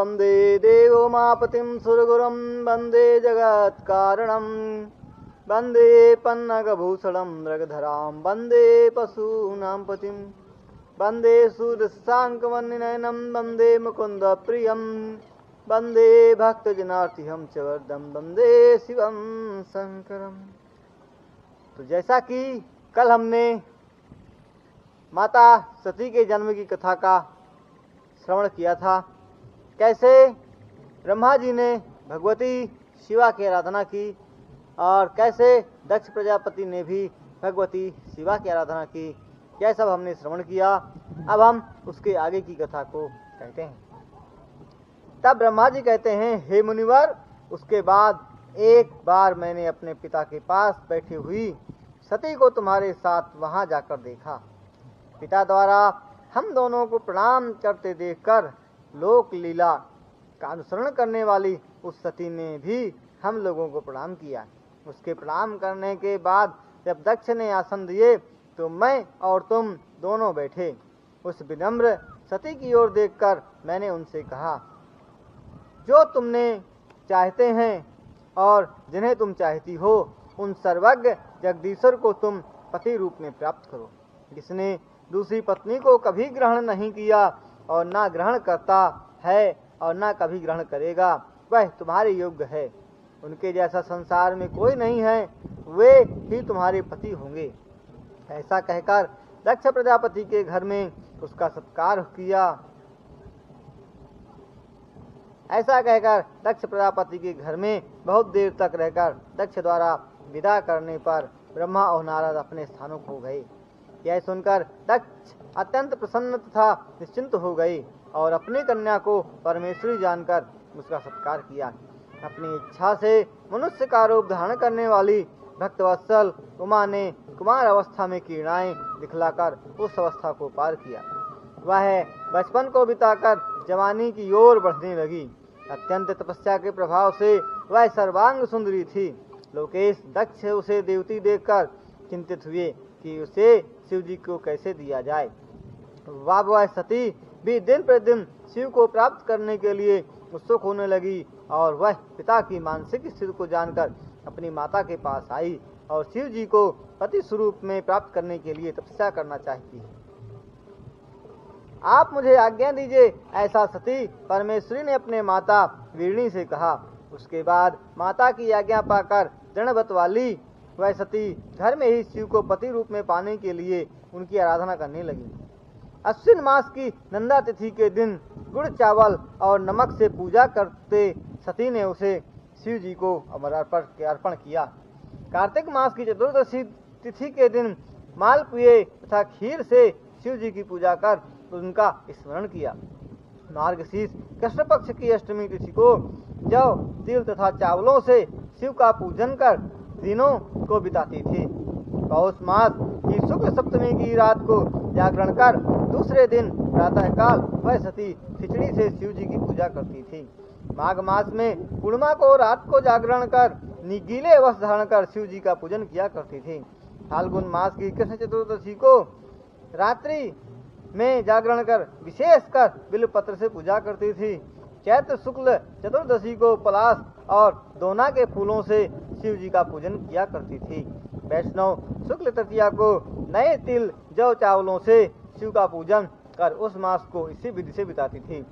वंदे देवोमापतिं सुरगुरुं वंदे जगत्कारणं वंदे पन्नगभूषणं मृगधरां वंदे पशूनां पतिं वंदे सूरशशाङ्कवर्णनयनं वंदे मुकुन्दप्रियं वंदे भक्तजनार्तिहं च वरदं वंदे शिवं शंकरम्। तो जैसा कि कल हमने माता सती के जन्म की कथा का श्रवण किया था, कैसे ब्रह्मा जी ने भगवती शिवा की आराधना की और कैसे दक्ष प्रजापति ने भी भगवती शिवा की आराधना की, यह सब हमने श्रवण किया। अब हम उसके आगे की कथा को कहते हैं। तब ब्रह्मा जी कहते हैं, हे मुनिवर, उसके बाद एक बार मैंने अपने पिता के पास बैठी हुई सती को तुम्हारे साथ वहां जाकर देखा। पिता द्वारा हम दोनों को प्रणाम करते देखकर लोक लीला का अनुसरण करने वाली उस सती ने भी हम लोगों को प्रणाम किया। उसके प्रणाम करने के बाद जब दक्ष ने आसन दिए तो मैं और तुम दोनों बैठे। उस विनम्र सती की ओर देखकर मैंने उनसे कहा, जो तुमने चाहते हैं और जिन्हें तुम चाहती हो, उन सर्वज्ञ जगदीश्वर को तुम पति रूप में प्राप्त करो। जिसने दूसरी पत्नी को कभी ग्रहण नहीं किया और ना ग्रहण करता है और ना कभी ग्रहण करेगा, वह तुम्हारे योग्य है। उनके जैसा संसार में कोई नहीं है, वे ही तुम्हारे पति होंगे। ऐसा कहकर दक्ष प्रजापति के घर में उसका सत्कार किया। ऐसा कहकर दक्ष प्रजापति के घर में बहुत देर तक रहकर दक्ष द्वारा विदा करने पर ब्रह्मा और नारद अपने स्थानों को गए। यह सुनकर दक्ष अत्यंत प्रसन्न तथा निश्चिंत हो गई और अपनी कन्या को परमेश्वरी जानकर उसका सत्कार किया। अपनी इच्छा से मनुष्य का रूप धारण करने वाली भक्तवत्सल उमा ने कुमार अवस्था में किरणाएं दिखलाकर उस अवस्था को पार किया। वह बचपन को बिताकर जवानी की ओर बढ़ने लगी। अत्यंत तपस्या के प्रभाव से वह सर्वांग सुंदरी थी। लोकेश दक्ष उसे देवती देखकर चिंतित हुए कि उसे शिव जी को कैसे दिया जाए। वह सती भी दिन प्रतिदिन शिव को प्राप्त करने के लिए उत्सुक होने लगी और वह पिता की मानसिक स्थिति को जानकर अपनी माता के पास आई और शिव जी को पति स्वरूप में प्राप्त करने के लिए तपस्या करना चाहती है। आप मुझे आज्ञा दीजिए, ऐसा सती परमेश्वरी ने अपने माता वीरणी से कहा। उसके बाद माता की आज्ञा पाकर दृढ़व्रत वाली वह सती घर में ही शिव को पति रूप में पाने के लिए उनकी आराधना करने लगी। अश्विन मास की नंदा तिथि के दिन गुड़ चावल और नमक से पूजा करते सती ने उसे शिव जी को अर्पण किया। कार्तिक मास की चतुर्दशी तिथि के दिन मालपुए तथा खीर से शिव जी की पूजा कर उनका स्मरण किया। मार्गशीर्ष कृष्ण पक्ष की अष्टमी तिथि को जौ तिल तथा चावलों से शिव का पूजन कर दिनों को बिताती थी। पौष मास की शुक्ल सप्तमी की रात को जागरण कर दूसरे दिन प्रातःकाल वह सती खिचड़ी से शिव जी की पूजा करती थी। माघ मास में पूर्णिमा को रात को जागरण कर गीले वस्त्र धारण कर शिव जी का पूजन किया करती थी। फाल्गुन मास की कृष्ण चतुर्दशी को रात्रि में जागरण कर विशेष कर बिल्वपत्र से पूजा करती थी। चैत्र शुक्ल चतुर्दशी को पलाश और दोना के फूलों से शिव जी का पूजन किया करती थी। वैष्णव शुक्ल तृतीया को नए तिल जौ चावलों से शिव का पूजन कर उस मास को इसी विधि से बिताती थी।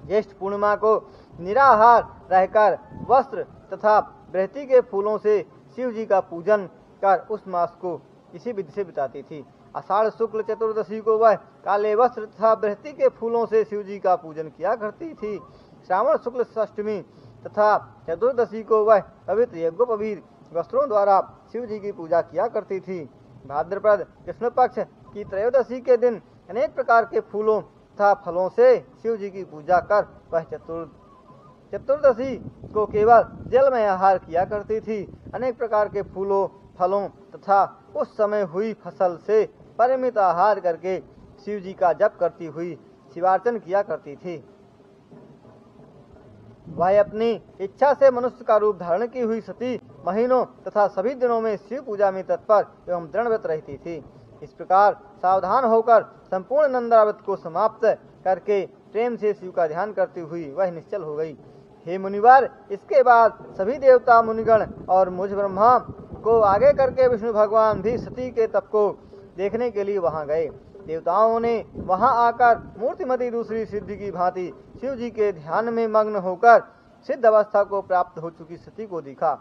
ज्येष्ठ पूर्णिमा को निराहार रहकर वस्त्र तथा बृहति के फूलों से शिव जी का पूजन कर उस मास को इसी विधि से बिताती थी। आषाढ़ शुक्ल चतुर्दशी को वह काले वस्त्र तथा बृहति के फूलों से शिव जी का पूजन किया करती थी। श्रावण शुक्ल षष्टमी तथा चतुर्दशी को वह पवित्र यज्ञोपवीत वस्त्रों द्वारा शिव जी की पूजा किया करती थी। भाद्रपद कृष्ण पक्ष की त्रयोदशी के दिन अनेक प्रकार के फूलों तथा फलों से शिव जी की पूजा कर वह चतुर्दशी को केवल जल में आहार किया करती थी। अनेक प्रकार के फूलों फलों तथा उस समय हुई फसल से परिमित आहार करके शिव जी का जप करती हुई शिवार्चन किया करती थी। वह अपनी इच्छा से मनुष्य का रूप धारण की हुई सती महीनों तथा सभी दिनों में शिव पूजा में तत्पर एवं दृढ़व्रत रहती थी। इस प्रकार सावधान होकर संपूर्ण नंदाव्रत को समाप्त करके प्रेम से शिव का ध्यान करती हुई वह निश्चल हो गई। हे मुनिवर, इसके बाद सभी देवता मुनिगण और मुझ ब्रह्मा को आगे करके विष्णु भगवान भी सती के तप को देखने के लिए वहां गए। देवताओं ने वहां आकर मूर्तिमती दूसरी सिद्धि की भांति शिव जी के ध्यान में मग्न होकर सिद्ध अवस्था को प्राप्त हो चुकी सती को देखा।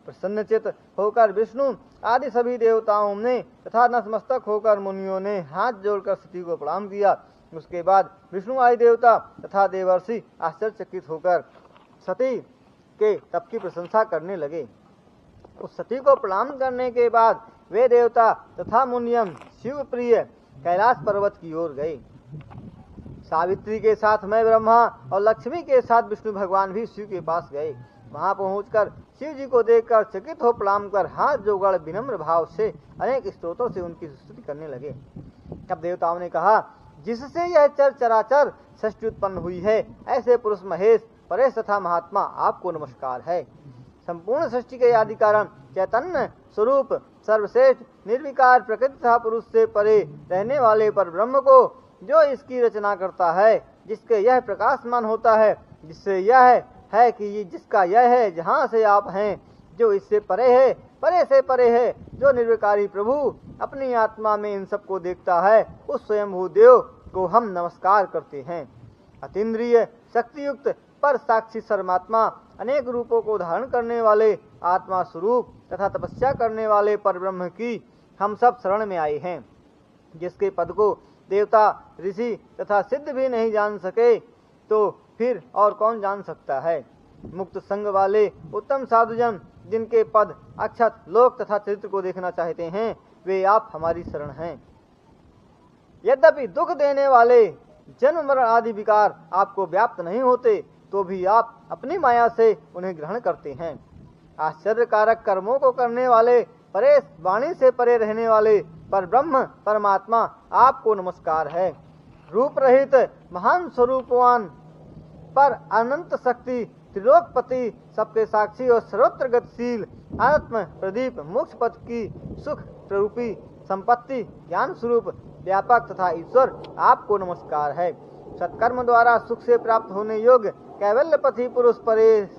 प्रसन्नचित होकर विष्णु आदि सभी देवताओं ने तथा नतमस्तक होकर मुनियों ने हाथ जोड़कर सती को प्रणाम किया। उसके बाद विष्णु आदि देवता तथा देवर्षि आश्चर्यचकित होकर सती के तप की प्रशंसा करने लगे। उस सती को प्रणाम करने के बाद वे देवता तथा मुनियम शिव प्रिय कैलाश पर्वत की ओर गए। सावित्री के साथ मैं ब्रह्मा और लक्ष्मी के साथ विष्णु भगवान भी शिव के पास गए। वहां पहुंचकर शिव जी को देखकर चकित हो प्रणाम कर हाथ जोड़कर विनम्र भाव से अनेक स्तोत्रों से उनकी स्तुति करने लगे। तब देवताओं ने कहा, जिससे यह चर चराचर सृष्टि उत्पन्न हुई है, ऐसे पुरुष महेश परेश तथा महात्मा आपको नमस्कार है। संपूर्ण सृष्टि के आदि कारण चैतन्य स्वरूप सर्वश्रेष्ठ निर्विकार प्रकृति तथा पुरुष से परे रहने वाले पर ब्रह्म को जो इसकी रचना करता है, जिसके यह प्रकाशमान होता है, जिससे यह है कि ये जिसका यह है, जहाँ से आप हैं, जो इससे परे है, परे से परे है, जो निर्विकारी प्रभु अपनी आत्मा में इन सबको देखता है, उस स्वयंभू देव को हम नमस्कार करते हैं। अतीन्द्रिय शक्तियुक्त पर साक्षी सर्वात्मा अनेक रूपों को धारण करने वाले आत्मा स्वरूप तथा तपस्या करने वाले परब्रह्म की हम सब शरण में आए हैं, जिसके पद को देवता ऋषि तथा सिद्ध भी नहीं जान सके, तो फिर और कौन जान सकता है। मुक्त संग वाले उत्तम साधुजन जिनके पद अक्षत लोक तथा चरित्र को देखना चाहते हैं, वे आप हमारी शरण हैं। यद्यपि दुख देने वाले जन्म मरण आदि विकार आपको व्याप्त नहीं होते, तो भी आप अपनी माया से उन्हें ग्रहण करते हैं। आश्चर्यकारक कर्मों को करने वाले परेश वाणी से परे रहने वाले पर ब्रह्म परमात्मा आपको नमस्कार है। रूप रहित महान स्वरूपवान पर अनंत शक्ति त्रिलोकपति सबके साक्षी और सर्वत्र गतिशील आत्म प्रदीप मोक्ष पद की सुख स्वरूपी संपत्ति ज्ञान स्वरूप व्यापक तथा ईश्वर आपको नमस्कार है। सत्कर्म द्वारा सुख से प्राप्त होने योग्य कैवल्यपति पुरुष परेश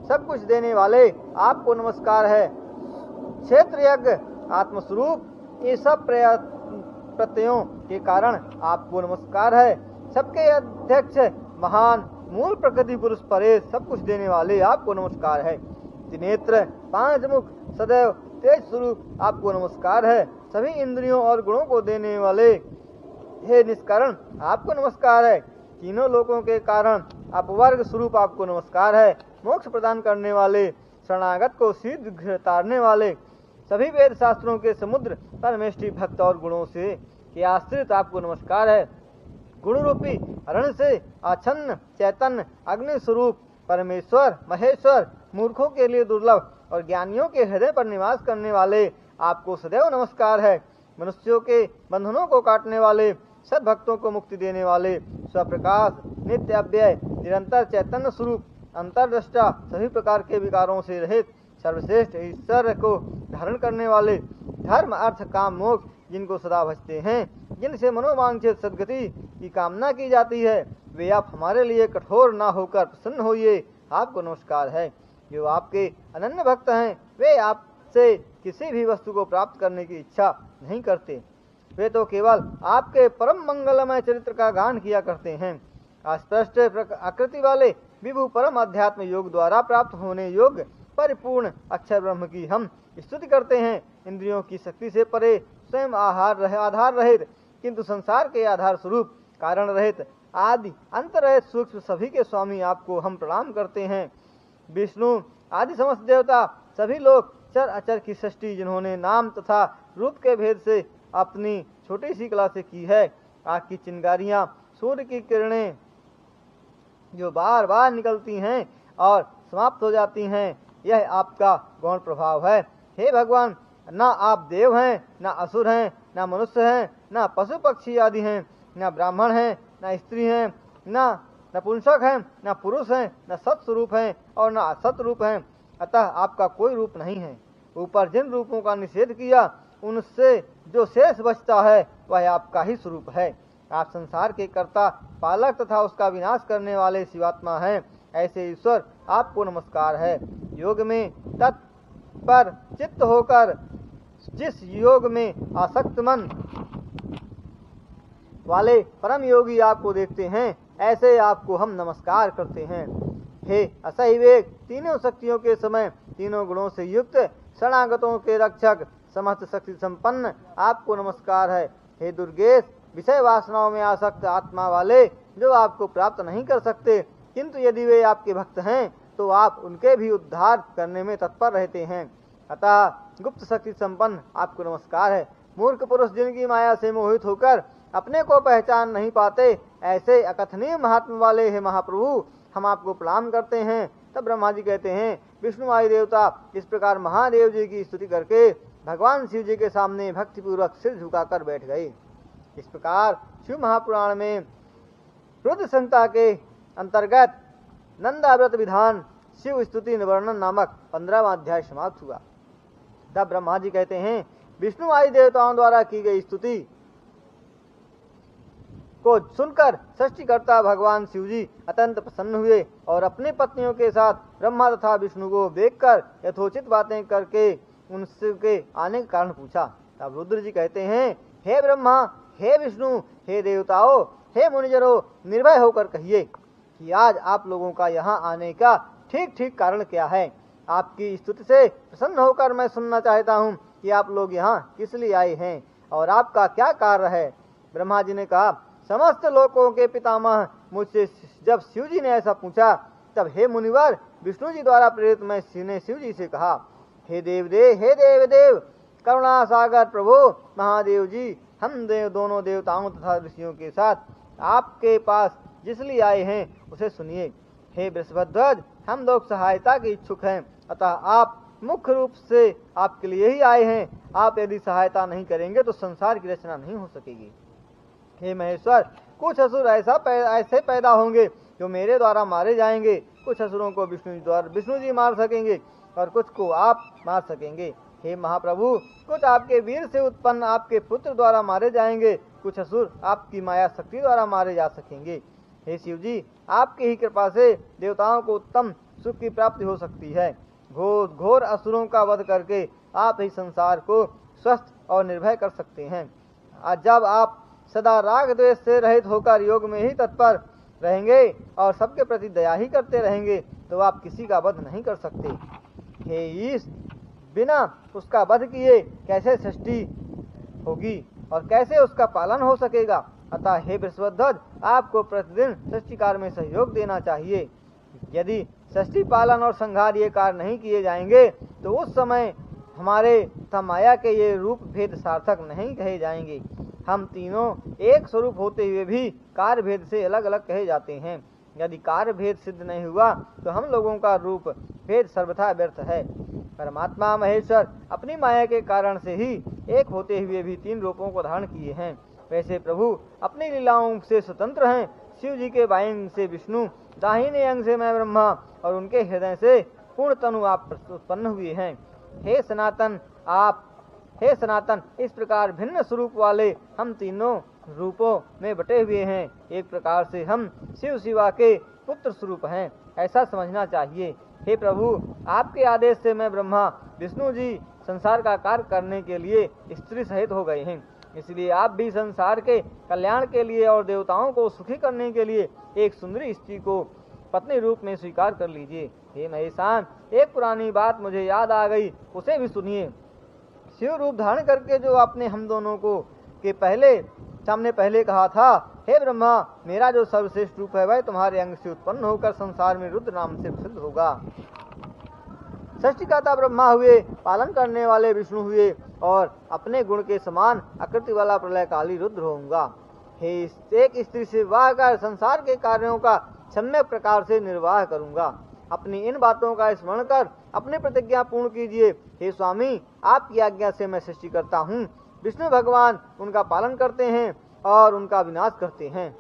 सब कुछ देने वाले आपको नमस्कार है। क्षेत्र यज्ञ आत्मस्वरूप ये सब प्रत्ययों के कारण आपको नमस्कार है। सबके अध्यक्ष महान मूल प्रकृति पुरुष परेश सब कुछ देने वाले आपको नमस्कार है। त्रिनेत्र पांच मुख सदैव तेज स्वरूप आपको नमस्कार है। सभी इंद्रियों और गुणों को देने वाले हे निष्करण आपको नमस्कार है। तीनों लोकों के कारण अपवर्ग स्वरूप आपको नमस्कार है। मोक्ष प्रदान करने वाले शरणागत को शीघ्र तारने वाले सभी वेद शास्त्रों के समुद्र परमेष्टि भक्त और गुणों से के आश्रित आपको नमस्कार है। गुण रूपी अरण से आच्छन्न चैतन्य अग्नि स्वरूप परमेश्वर महेश्वर मूर्खों के लिए दुर्लभ और ज्ञानियों के हृदय पर निवास करने वाले आपको सदैव नमस्कार है। मनुष्यों के बंधनों को काटने वाले सद भक्तों को मुक्ति देने वाले स्वप्रकाश नित्य अव्यय निरंतर चैतन्य स्वरूप अंतर्दृष्टा सभी प्रकार के विकारों से रहित सर्वश्रेष्ठ ईश्वर को धारण करने वाले धर्म अर्थ काम मोक्ष जिनको सदा भजते हैं, जिनसे मनोवांछित सदगति की कामना की जाती है, वे आप हमारे लिए कठोर ना होकर प्रसन्न होइए। आपको नमस्कार है। जो आपके अनन्य भक्त हैं, वे आपसे किसी भी वस्तु को प्राप्त करने की इच्छा नहीं करते। वे तो केवल आपके परम मंगलमय चरित्र का गान किया करते हैं। अस्पष्ट आकृति वाले विभु परम अध्यात्म योग द्वारा प्राप्त होने योग्य परिपूर्ण अक्षर ब्रह्म की हम स्तुति करते हैं। इंद्रियों की शक्ति से परे स्वयं आधार रहित किंतु संसार के आधार स्वरूप कारण रहित आदि अंत रहित सूक्ष्म सभी के स्वामी आपको हम प्रणाम करते हैं। विष्णु आदि समस्त देवता सभी लोग चर अचर की सृष्टि जिन्होंने नाम तथा रूप के भेद से अपनी छोटी सी कला से की है। आग की चिंगारियां सूर्य की किरणें जो बार बार निकलती हैं और समाप्त हो जाती हैं, यह आपका गौण प्रभाव है। हे भगवान, ना आप देव हैं, ना असुर हैं, ना मनुष्य हैं, ना पशु पक्षी आदि हैं, ना ब्राह्मण हैं, ना स्त्री हैं, ना नपुंसक हैं, ना पुरुष हैं, ना सत्स्वरूप हैं और ना असत रूप हैं। अतः आपका कोई रूप नहीं है। ऊपर जिन रूपों का निषेध किया, उनसे जो शेष बचता है वह आपका ही स्वरूप है। आप संसार के कर्ता, पालक तथा उसका विनाश करने वाले शिवात्मा हैं। ऐसे ईश्वर आपको नमस्कार है। योग में तत्पर चित्त होकर जिस योग में आसक्त मन वाले परम योगी आपको देखते हैं, ऐसे आपको हम नमस्कार करते हैं। हे असही वेग, तीनों शक्तियों के समय तीनों गुणों से युक्त शरणागतों के रक्षक, समस्त शक्ति संपन्न आपको नमस्कार है। हे दुर्गेश, विषय वासनाओं में आसक्त आत्मा वाले जो आपको प्राप्त नहीं कर सकते, किंतु यदि वे आपके भक्त हैं तो आप उनके भी उद्धार करने में तत्पर रहते हैं। अतः गुप्त शक्ति संपन्न आपको नमस्कार है। मूर्ख पुरुष जिनकी माया से मोहित होकर अपने को पहचान नहीं पाते, ऐसे अकथनीय महात्मा वाले हे महाप्रभु, हम आपको प्रणाम करते हैं। तब ब्रह्मा जी कहते हैं, विष्णु आदि देवता इस प्रकार महादेव जी की स्तुति करके भगवान शिव जी के सामने भक्तिपूर्वक सिर झुकाकर बैठ गए। इस प्रकार शिव महापुराण में रुद्र संहिता के अंतर्गत नंदाव्रत विधान शिव स्तुति निवर्णन नामक 15वां अध्याय समाप्त हुआ। तब ब्रह्मा जी कहते हैं, विष्णु आदि देवताओं द्वारा की गई स्तुति को सुनकर सृष्टिकर्ता भगवान शिव जी अत्यंत प्रसन्न हुए और अपनी पत्नियों के साथ ब्रह्मा तथा विष्णु को देखकर यथोचित बातें करके उनके आने का कारण पूछा। तब रुद्र जी कहते हैं, हे ब्रह्मा, हे विष्णु, हे देवताओं, हे मुनिजनों, निर्भय होकर कहिए कि आज आप लोगों का यहाँ आने का ठीक ठीक कारण क्या है। आपकी स्तुति से प्रसन्न होकर मैं सुनना चाहता हूँ कि आप लोग यहाँ किस लिए आए हैं और आपका क्या कार्य है। ब्रह्मा जी ने कहा, समस्त लोकों के पितामह मुझसे जब शिव जी ने ऐसा पूछा, तब हे मुनिवर, विष्णु जी द्वारा प्रेरित मैं ने शिव जी से कहा, हे देवदेव, करुणा सागर प्रभु महादेव जी, हम दोनों देवताओं तथा ऋषियों के साथ आपके पास जिस लिए आए हैं उसे सुनिए। हे बृहस्पतिध्वज, हम लोग सहायता के इच्छुक हैं, अतः आप मुख्य रूप से आपके लिए ही आए हैं। आप यदि सहायता नहीं करेंगे तो संसार की रचना नहीं हो सकेगी। हे महेश्वर, कुछ असुर ऐसे पैदा होंगे जो मेरे द्वारा मारे जाएंगे। कुछ असुरों को विष्णु जी मार सकेंगे और कुछ को आप मार सकेंगे। हे महाप्रभु, कुछ आपके वीर से उत्पन्न आपके पुत्र द्वारा मारे जाएंगे, कुछ असुर आपकी माया शक्ति द्वारा मारे जा सकेंगे। हे शिव जी, आपकी ही कृपा से देवताओं को उत्तम सुख की प्राप्ति हो सकती है। घोर असुरों का वध करके आप ही संसार को स्वस्थ और निर्भय कर सकते हैं। आज जब आप सदा राग द्वेष से रहित होकर योग में ही तत्पर रहेंगे और सबके प्रति दया ही करते रहेंगे, तो आप किसी का वध नहीं कर सकते। हे ईश, बिना उसका वध किए कैसे सृष्टि होगी और कैसे उसका पालन हो सकेगा। अतः हे बृहस्पतिध्वज, आपको प्रतिदिन सृष्टि कार्य में सहयोग देना चाहिए। यदि सृष्टि पालन और संहार ये कार्य नहीं किए जाएंगे तो उस समय हमारे तथा माया के ये रूप भेद सार्थक नहीं कहे जाएंगे। हम तीनों एक स्वरूप होते हुए भी कार्य भेद से अलग अलग कहे जाते हैं। यदि कार्य भेद सिद्ध नहीं हुआ तो हम लोगों का रूप भेद सर्वथा व्यर्थ है। परमात्मा महेश्वर अपनी माया के कारण से ही एक होते हुए भी तीन रूपों को धारण किए हैं। वैसे प्रभु अपनी लीलाओं से स्वतंत्र हैं। शिव जी के बाएं अंग से विष्णु, दाहिने अंग से मैं ब्रह्मा और उनके हृदय से पूर्ण तनु आप उत्पन्न हुए हैं। हे सनातन, इस प्रकार भिन्न स्वरूप वाले हम तीनों रूपों में बटे हुए हैं। एक प्रकार से हम शिव शिवा के पुत्र स्वरूप हैं, ऐसा समझना चाहिए। हे प्रभु, आपके आदेश से मैं ब्रह्मा विष्णु जी संसार का कार्य करने के लिए स्त्री सहित हो गए हैं। इसलिए आप भी संसार के कल्याण के लिए और देवताओं को सुखी करने के लिए एक सुंदरी स्त्री को पत्नी रूप में स्वीकार कर लीजिए। हे महेशान, एक पुरानी बात मुझे याद आ गई, उसे भी सुनिए। शिव रूप धारण करके जो आपने हम दोनों को के सामने पहले कहा था, हे ब्रह्मा, मेरा जो सर्वश्रेष्ठ रूप है वह तुम्हारे अंग से उत्पन्न होकर संसार में रुद्र नाम से प्रसिद्ध होगा। सृष्टिकर्ता ब्रह्मा हुए, पालन करने वाले विष्णु हुए और अपने गुण के समान आकृति वाला प्रलयकाली रुद्र होऊंगा। हे एक स्त्री से विवाह कर संसार के कार्यों का सम्यक प्रकार से निर्वाह करूंगा। अपनी इन बातों का स्मरण कर अपनी प्रतिज्ञा पूर्ण कीजिए। हे स्वामी, आपकी आज्ञा से मैं सृष्टि करता हूँ। विष्णु भगवान उनका पालन करते हैं और उनका विनाश करते हैं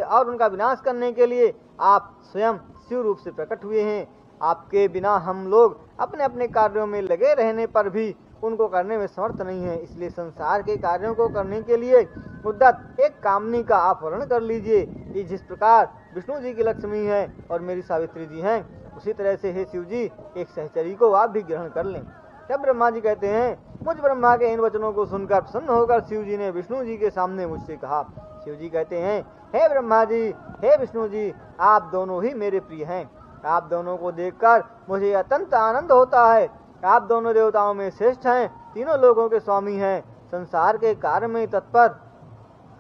और उनका विनाश करने के लिए आप स्वयं शिव रूप से प्रकट हुए हैं। आपके बिना हम लोग अपने अपने कार्यों में लगे रहने पर भी उनको करने में समर्थ नहीं है। इसलिए संसार के कार्यों को करने के लिए उद्यत एक कामनी का आप वर्ण कर लीजिए। ये जिस प्रकार विष्णु जी की लक्ष्मी है और मेरी सावित्री जी हैं, उसी तरह से हे शिव जी एक सहचरी को आप भी ग्रहण कर लें। तब ब्रह्मा जी कहते हैं, मुझ ब्रह्मा के इन वचनों को सुनकर प्रसन्न होकर शिव जी ने विष्णु जी के सामने मुझसे कहा। शिव जी कहते हैं, हे ब्रह्मा जी, हे विष्णु जी, आप दोनों ही मेरे प्रिय हैं। आप दोनों को देखकर मुझे अत्यंत आनंद होता है। आप दोनों देवताओं में श्रेष्ठ हैं, तीनों लोगों के स्वामी हैं, संसार के कार्य में तत्पर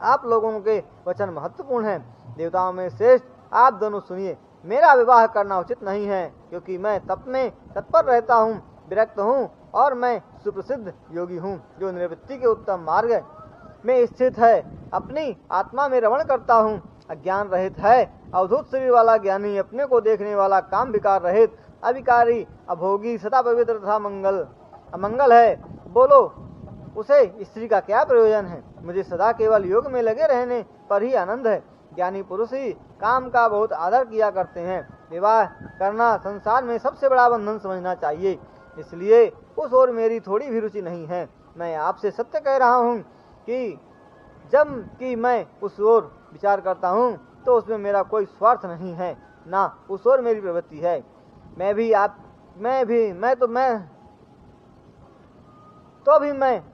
आप लोगों के वचन महत्वपूर्ण हैं। देवताओं में श्रेष्ठ आप दोनों सुनिए, मेरा विवाह करना उचित नहीं है, क्योंकि मैं तप में तत्पर रहता हूँ, विरक्त हूँ और मैं सुप्रसिद्ध योगी हूँ जो निवृत्ति के उत्तम मार्ग में स्थित है। अपनी आत्मा में रमण करता हूँ, अज्ञान रहित है, अवधूत शरीर वाला ज्ञानी, अपने को देखने वाला, काम विकार रहित, अविकारी, अभोगी, सदा पवित्र तथा अमंगल है। बोलो उसे स्त्री का क्या प्रयोजन है? मुझे सदा केवल योग में लगे रहने पर ही आनंद है। ज्ञानी पुरुष ही काम का बहुत आदर किया करते हैं। विवाह करना संसार में सबसे बड़ा बंधन समझना चाहिए, इसलिए उस ओर मेरी थोड़ी भी रुचि नहीं है। मैं आपसे सत्य कह रहा हूँ कि जब कि मैं उस ओर विचार करता हूँ तो उसमें मेरा कोई स्वार्थ नहीं है, ना उस ओर मेरी प्रवृत्ति है। मैं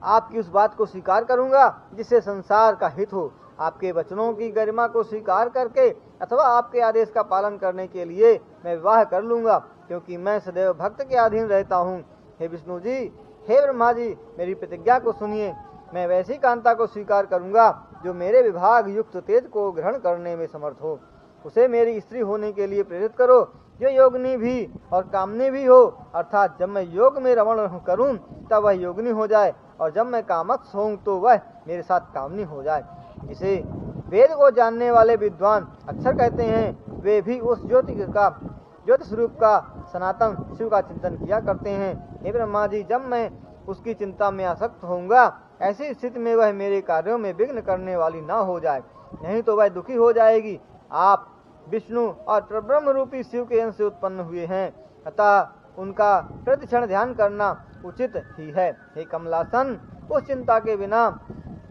आपकी उस बात को स्वीकार करूंगा जिससे संसार का हित हो। आपके वचनों की गरिमा को स्वीकार करके अथवा आपके आदेश का पालन करने के लिए मैं विवाह कर लूंगा, क्योंकि मैं सदैव भक्त के अधीन रहता हूँ। हे विष्णु जी, हे ब्रह्मा जी, मेरी प्रतिज्ञा को सुनिए। मैं वैसी कांता को स्वीकार करूंगा जो मेरे विभाग युक्त तेज को ग्रहण करने में समर्थ हो। उसे मेरी स्त्री होने के लिए प्रेरित करो, जो योगिनी भी और कामनी भी हो, अर्थात जब मैं योग में रमण करूं तब वह योगिनी हो जाए, और जब मैं कामक्ष हूं तो वह मेरे साथ कामनी हो जाए। इसे वेद को जानने वाले विद्वान अक्षर कहते हैं। वे भी उस ज्योति स्वरूप का सनातन शिव का चिंतन किया करते हैं। हे ब्रह्मा जी, जब मैं उसकी चिंता में आसक्त होऊंगा, ऐसी स्थिति में वह मेरे कार्यों में विघ्न करने वाली ना हो जाए, नहीं तो वह दुखी हो जाएगी। आप विष्णु और ब्रह्म रूपी शिव के अंश से उत्पन्न हुए हैं, अतः उनका प्रतिक्षण ध्यान करना उचित ही है। हे कमलासन, उस चिंता के बिना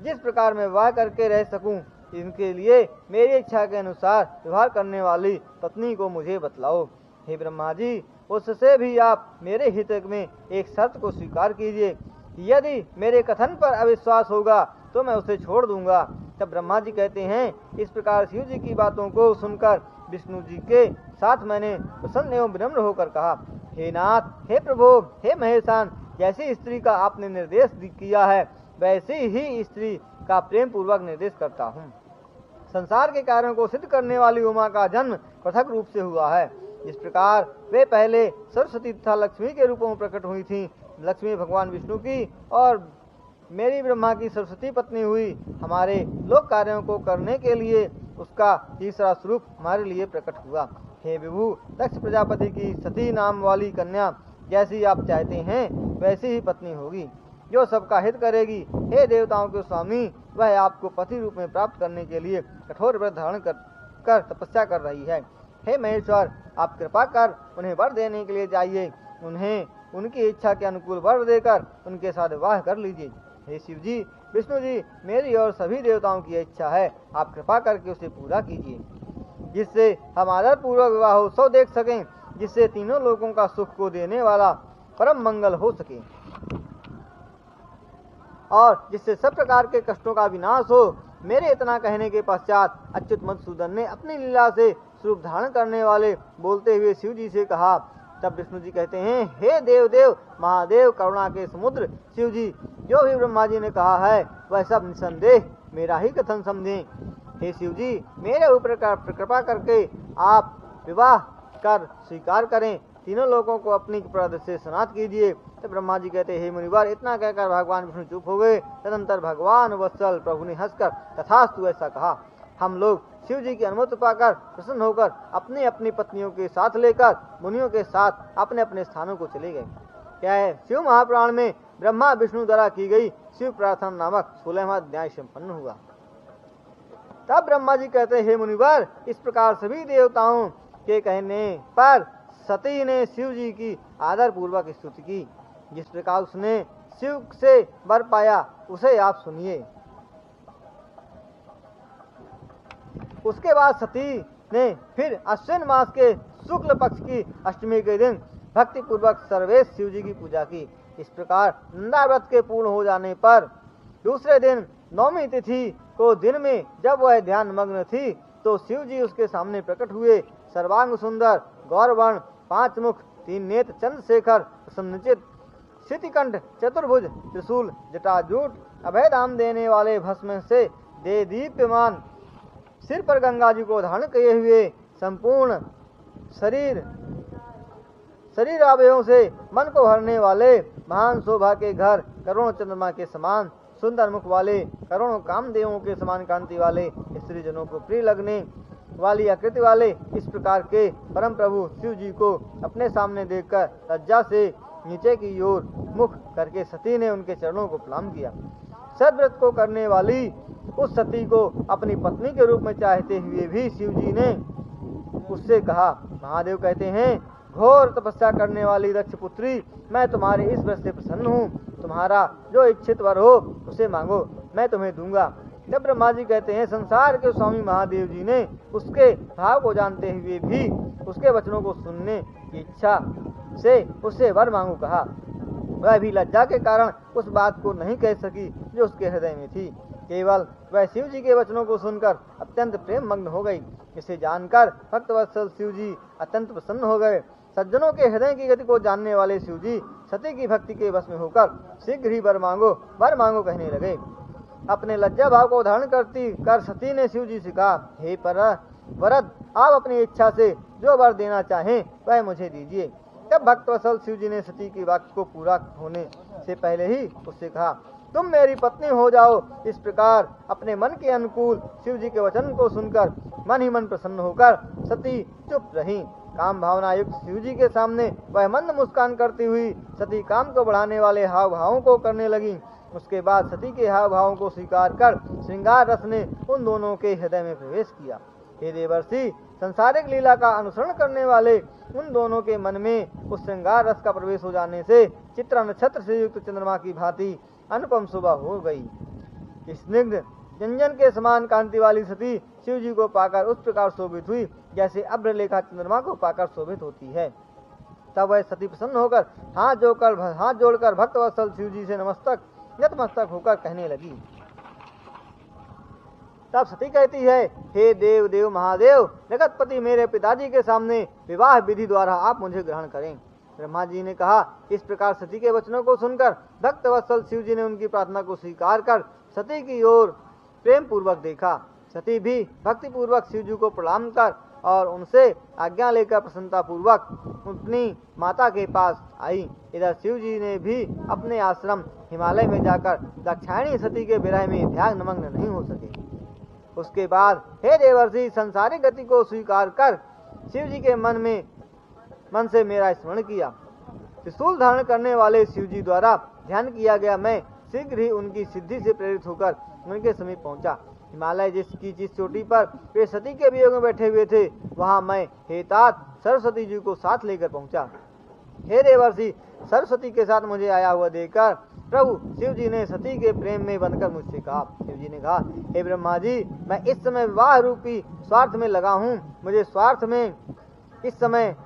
जिस प्रकार मैं विवाह करके रह सकूं, इनके लिए मेरी इच्छा के अनुसार व्यवहार करने वाली पत्नी को मुझे बतलाओ। हे ब्रह्मा जी, उससे भी आप मेरे हित में एक शर्त को स्वीकार कीजिए। यदि मेरे कथन पर अविश्वास होगा तो मैं उसे छोड़ दूंगा। तब ब्रह्मा जी कहते हैं, इस प्रकार शिव जी की बातों को सुनकर विष्णु जी के साथ मैंने प्रसन्न एवं विनम्र होकर कहा, हे नाथ, हे प्रभु, हे महेशान, जैसी स्त्री का आपने निर्देश किया है वैसी ही स्त्री का प्रेम पूर्वक निर्देश करता हूँ। संसार के कार्यों को सिद्ध करने वाली उमा का जन्म पृथक रूप से हुआ है। जिस प्रकार वे पहले सरस्वती तथा लक्ष्मी के रूपों में प्रकट हुई थी, लक्ष्मी भगवान विष्णु की और मेरी ब्रह्मा की सरस्वती पत्नी हुई, हमारे लोक कार्यों को करने के लिए उसका तीसरा स्वरूप हमारे लिए प्रकट हुआ। हे विभु, दक्ष प्रजापति की सती नाम वाली कन्या जैसी आप चाहते हैं वैसी ही पत्नी होगी, जो सबका हित करेगी। हे देवताओं के स्वामी, वह आपको पति रूप में प्राप्त करने के लिए कठोर व्रत धारण कर तपस्या कर रही है। हे महेश्वर, आप कृपा कर उन्हें वर देने के लिए जाइए, उन्हें उनकी इच्छा के अनुकूल वर देकर उनके साथ विवाह कर लीजिए। हे शिव जी, विष्णु जी, मेरी और सभी देवताओं की इच्छा है, आप कृपा करके उसे पूरा कीजिए, जिससे हम आदर पूर्वक विवाह उत्सव देख सकें, जिससे तीनों लोगों का सुख को देने वाला परम मंगल हो सके और जिससे सब प्रकार के कष्टों का विनाश हो। मेरे इतना कहने के पश्चात अच्युत मधुसूदन ने अपनी लीला से स्वरूप धारण करने वाले बोलते हुए शिव जी से कहा। तब विष्णु जी कहते हैं, हे देव देव महादेव, करुणा के समुद्र शिव जी, जो भी ब्रह्मा जी ने कहा है वह सब निसंदेह मेरा ही कथन समझें। हे शिव जी, मेरे ऊपर कृपा करके आप विवाह कर स्वीकार करें, तीनों लोगों को अपनी प्रद से स्नात कीजिए। तो ब्रह्मा जी कहते, हे मुनिवर, इतना कहकर भगवान विष्णु चुप हो गए। तदंतर भगवान वत्सल प्रभु ने हंसकर तथास्तु ऐसा कहा। हम लोग शिव जी की अनुमति पाकर प्रसन्न होकर अपनी अपनी पत्नियों के साथ लेकर मुनियों के साथ अपने अपने स्थानों को चले गए। क्या है, शिव महापुराण में ब्रह्मा विष्णु द्वारा की गई शिव प्रार्थना नामक 16वां अध्याय संपन्न हुआ। तब ब्रह्मा जी कहते, हे मुनिवर, इस प्रकार सभी देवताओं के कहने पर सती ने शिव जी की आदर पूर्वक स्तुति की। जिस प्रकार उसने शिव से वर पाया, उसे आप सुनिए। उसके बाद सती ने फिर अश्विन मास के शुक्ल पक्ष की अष्टमी के दिन भक्ति पूर्वक सर्वेश शिव जी की पूजा की। इस प्रकार नंदा व्रत के पूर्ण हो जाने पर दूसरे दिन नौमी तिथि को दिन में जब वह ध्यान मग्न थी तो शिव जी उसके सामने प्रकट हुए। सर्वांग सुंदर, गौरवर्ण, 5 मुख, 3 नेत्र, चंद्रशेखर, प्रसन्नचित, शितिकंठ, चतुर्भुज, त्रिशूल, जटाजूट, अभय दाम देने वाले भस्म से दे दीप्यमान, सिर पर गंगा जी को धारण किए हुए, संपूर्ण शरीर अवयवों से मन को हरने वाले, महान शोभा के घर, करोड़ों चंद्रमा के समान सुंदर मुख वाले, करोड़ों कामदेवों के समान कांति वाले, स्त्री जनों को प्रिय लगने वाली आकृति वाले, इस प्रकार के परम प्रभु शिव जी को अपने सामने देखकर लज्जा से नीचे की ओर मुख करके सती ने उनके चरणों को प्रणाम किया। सद्व्रत को करने वाली उस सती को अपनी पत्नी के रूप में चाहते हुए भी शिव जी ने उससे कहा, महादेव कहते हैं, घोर तपस्या करने वाली दक्ष पुत्री, मैं तुम्हारे इस व्रत से प्रसन्न हूँ। तुम्हारा जो इच्छित वर हो उसे मांगो, मैं तुम्हें दूंगा। जब ब्रह्मा जी कहते हैं, संसार के स्वामी महादेव जी ने उसके भाव को जानते हुए भी उसके वचनों को सुनने की इच्छा से उससे वर मांगो कहा। वह भी लज्जा के कारण उस बात को नहीं कह सकी जो उसके हृदय में थी। केवल वह शिव जी के वचनों को सुनकर अत्यंत प्रेम मग्न हो गई। इसे जानकर भक्तवत्सल शिव जी अत्यंत प्रसन्न हो गए। सज्जनों के हृदय की गति को जानने वाले शिव जी सती की भक्ति के वश में होकर शीघ्र ही वर मांगो कहने लगे। अपने लज्जा भाव को धारण कर सती ने शिव जी से कहा, हे वरद, आप अपनी इच्छा से जो वर देना चाहें वह मुझे दीजिए। तब भक्तवत्सल शिव जी ने सती की वाक्य को पूरा होने से पहले ही उससे कहा, तुम मेरी पत्नी हो जाओ। इस प्रकार अपने मन के अनुकूल शिव जी के वचन को सुनकर मन ही मन प्रसन्न होकर सती चुप रही। काम भावना युक्त शिव जी के सामने वह मंद मुस्कान करती हुई सती काम को बढ़ाने वाले हाव भावों को करने लगी। उसके बाद सती के हाव भावों को स्वीकार कर श्रृंगार रस ने उन दोनों के हृदय में प्रवेश किया। हे देवर्षि, संसारिक लीला का अनुसरण करने वाले उन दोनों के मन में उस श्रृंगार रस का प्रवेश हो जाने से चित्रा नक्षत्र से युक्त चंद्रमा की भांति अनुपम शोभा हो गई। स्निग्ध जंजन के समान कांति वाली सती शिव जी को पाकर उस प्रकार शोभित हुई जैसे अभ्रलेखा चंद्रमा को पाकर शोभित होती है। तब वह सती प्रसन्न होकर हाथ जोड़कर भक्तवत्सल शिव जी से नतमस्तक होकर कहने लगी। तब सती कहती है, हे देव महादेव, जगतपति, मेरे पिताजी के सामने विवाह विधि द्वारा आप मुझे ग्रहण करें। ब्रह्मा जी ने कहा। इस प्रकार सती के वचनों को सुनकर भक्तवत्सल शिव जी ने उनकी प्रार्थना को स्वीकार कर सती की ओर प्रेम पूर्वक देखा। सती भी भक्ति पूर्वक शिव जी को प्रणाम कर और उनसे आज्ञा लेकर प्रसन्नता पूर्वक अपनी माता के पास आई। इधर शिव जी ने भी अपने आश्रम हिमालय में जाकर दाक्षायणी सती के विरह में ध्यान नमग्न नहीं हो सके। उसके बाद हे देवर्षि, संसारिक गति को स्वीकार कर शिव जी के मन से मेरा स्मरण किया। त्रिशूल धारण करने वाले शिव जी द्वारा ध्यान किया गया मैं शीघ्र ही उनकी सिद्धि से प्रेरित होकर उनके समीप पहुंचा। हिमालय जिस चोटी पर वे सती के वियोग में बैठे हुए थे, वहां मैं हेतात सरस्वती जी को साथ लेकर पहुंचा। हे देवर्षि, सरस्वती के साथ मुझे आया हुआ देखकर प्रभु शिव जी ने सती के प्रेम में बनकर मुझसे कहा। शिव जी ने कहा, हे ब्रह्मा जी, मैं इस समय विवाह रूपी स्वार्थ में लगा हूँ। मुझे स्वार्थ में इस समय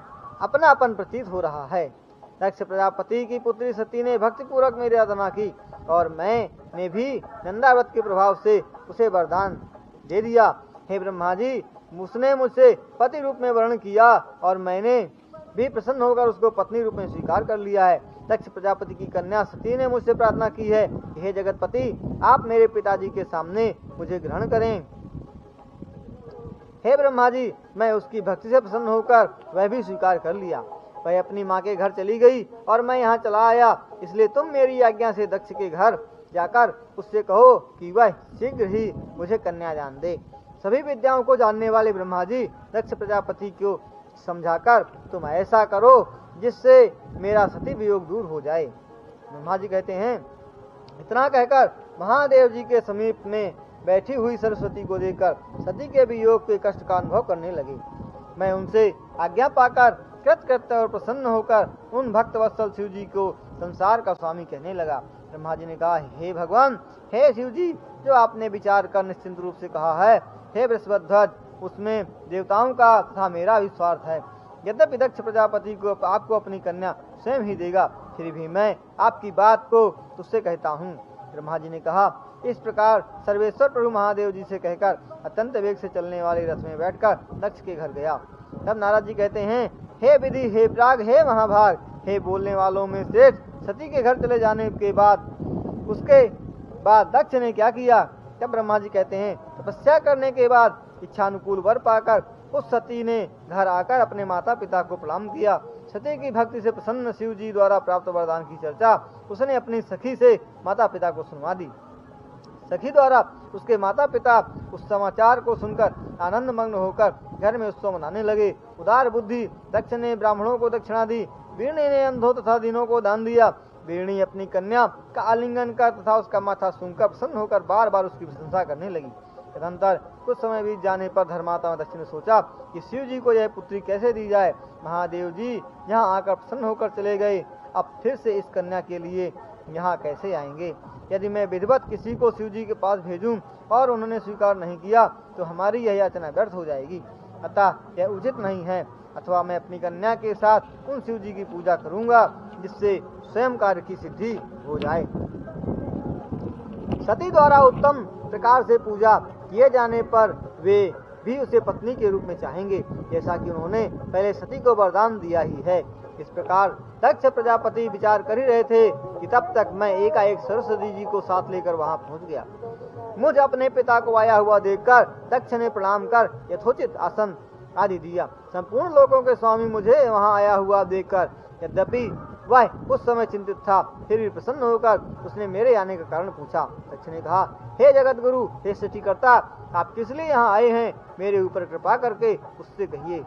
अपनापन प्रतीत हो रहा है। दक्ष प्रजापति की पुत्री सती ने भक्ति पूर्वक मेरी आराधना की और मैंने भी नंदाव्रत के प्रभाव से उसे वरदान दे दिया। हे ब्रह्मा जी, उसने मुझसे पति रूप में वर्ण किया और मैंने भी प्रसन्न होकर उसको पत्नी रूप में स्वीकार कर लिया है। दक्ष प्रजापति की कन्या सती ने मुझसे प्रार्थना की है, हे जगतपति, आप मेरे पिताजी के सामने मुझे ग्रहण करें। हे ब्रह्मा जी, मैं उसकी भक्ति से प्रसन्न होकर वह भी स्वीकार कर लिया। वह अपनी माँ के घर चली गई और मैं यहाँ चला आया। इसलिए तुम मेरी आज्ञा से दक्ष के घर जाकर उससे कहो कि वह शीघ्र ही मुझे कन्या दान दे। सभी विद्याओं को जानने वाले ब्रह्मा जी दक्ष प्रजापति को समझाकर तुम ऐसा करो जिससे मेरा सती वियोग दूर हो जाए। ब्रह्मा जी कहते हैं, इतना कहकर महादेव जी के समीप में बैठी हुई सरस्वती को देखकर सती के वियोग के कष्ट का अनुभव करने लगी। मैं उनसे आज्ञा पाकर कृतकृत्य और प्रसन्न होकर उन भक्तवत्सल शिव जी को संसार का स्वामी कहने लगा। ब्रह्मा जी ने कहा, हे भगवान, हे शिव जी, जो आपने विचार कर निश्चिंत रूप से कहा है, हे बृहस्पतिध्वज, उसमें देवताओं का तथा मेरा भी स्वार्थ है। यद्यपि दक्ष प्रजापति को आपको अपनी कन्या स्वयं ही देगा, फिर भी मैं आपकी बात को तुझसे कहता हूँ। ब्रह्मा जी ने कहा। इस प्रकार सर्वेश्वर प्रभु महादेव जी से कहकर अत्यंत वेग से चलने वाले रथ में बैठकर दक्ष के घर गया। तब नारद जी कहते हैं, हे विधि, हे प्राग, हे महाभाग, हे बोलने वालों में श्रेष्ठ, सती के घर चले जाने के बाद उसके बाद दक्ष ने क्या किया? तब ब्रह्मा जी कहते हैं, तपस्या करने के बाद इच्छानुकूल वर पाकर उस सती ने घर आकर अपने माता पिता को प्रणाम किया। सती की भक्ति से प्रसन्न शिव जी द्वारा प्राप्त वरदान की चर्चा उसने अपनी सखी से माता पिता को सुनवा दी। सखी द्वारा उसके माता पिता उस समाचार को सुनकर आनंद मग्न होकर घर में उत्सव मनाने लगे। उदार बुद्धि दक्ष ने ब्राह्मणों को दक्षिणा दी। वीरणी ने अंधों तथा दीनों को दान दिया। वीरणी अपनी कन्या का आलिंगन कर तथा उसका माथा सूंघकर प्रसन्न होकर बार बार उसकी प्रशंसा करने लगी। तदंतर कुछ समय बीत जाने पर धर्मात्मा दक्ष ने सोचा कि शिव जी को यह पुत्री कैसे दी जाए। महादेव जी यहाँ आकर प्रसन्न होकर चले गए, अब फिर से इस कन्या के लिए यहाँ कैसे आएंगे? यदि मैं विधिवत किसी को शिव जी के पास भेजूं और उन्होंने स्वीकार नहीं किया तो हमारी यह याचना व्यर्थ हो जाएगी। अतः यह उचित नहीं है। अथवा मैं अपनी कन्या के साथ उन शिव जी की पूजा करूंगा जिससे स्वयं कार्य की सिद्धि हो जाए। सती द्वारा उत्तम प्रकार से पूजा किए जाने पर वे भी उसे पत्नी के रूप में चाहेंगे, जैसा कि उन्होंने पहले सती को वरदान दिया ही है। इस प्रकार दक्ष प्रजापति विचार कर ही रहे थे कि तब तक मैं एकाएक सरस्वती जी को साथ लेकर वहां पहुंच गया। मुझ अपने पिता को आया हुआ देखकर दक्ष ने प्रणाम कर यथोचित आसन आदि दिया। संपूर्ण लोकों के स्वामी मुझे वहां आया हुआ देखकर, यद्यपि वह उस समय चिंतित था, फिर भी प्रसन्न होकर उसने मेरे आने का कारण पूछा। दक्ष ने कहा, हे जगत गुरु, हे सृष्टिकर्ता, आप किस लिए यहाँ आए हैं? मेरे ऊपर कृपा करके उससे कहिए।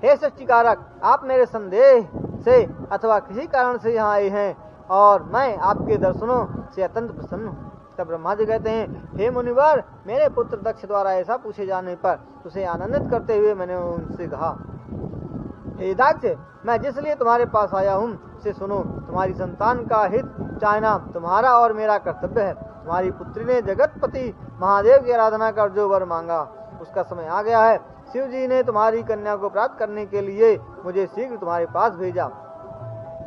हे सृष्टिकारक, आप मेरे संदेह से अथवा किसी कारण से यहाँ आए हैं और मैं आपके दर्शनों से अत्यंत प्रसन्न हूँ। तब ब्रह्मा जी कहते हैं, हे मुनिवर, मेरे पुत्र दक्ष द्वारा ऐसा पूछे जाने पर उसे आनंदित करते हुए मैंने उनसे कहा, हे दक्ष, मैं जिस लिए तुम्हारे पास आया हूँ उसे सुनो। तुम्हारी संतान का हित चाहना तुम्हारा और मेरा कर्तव्य है। तुम्हारी पुत्री ने जगतपति महादेव की आराधना कर जो वर मांगा उसका समय आ गया है। शिव जी ने तुम्हारी कन्या को प्राप्त करने के लिए मुझे शीघ्र तुम्हारे पास भेजा।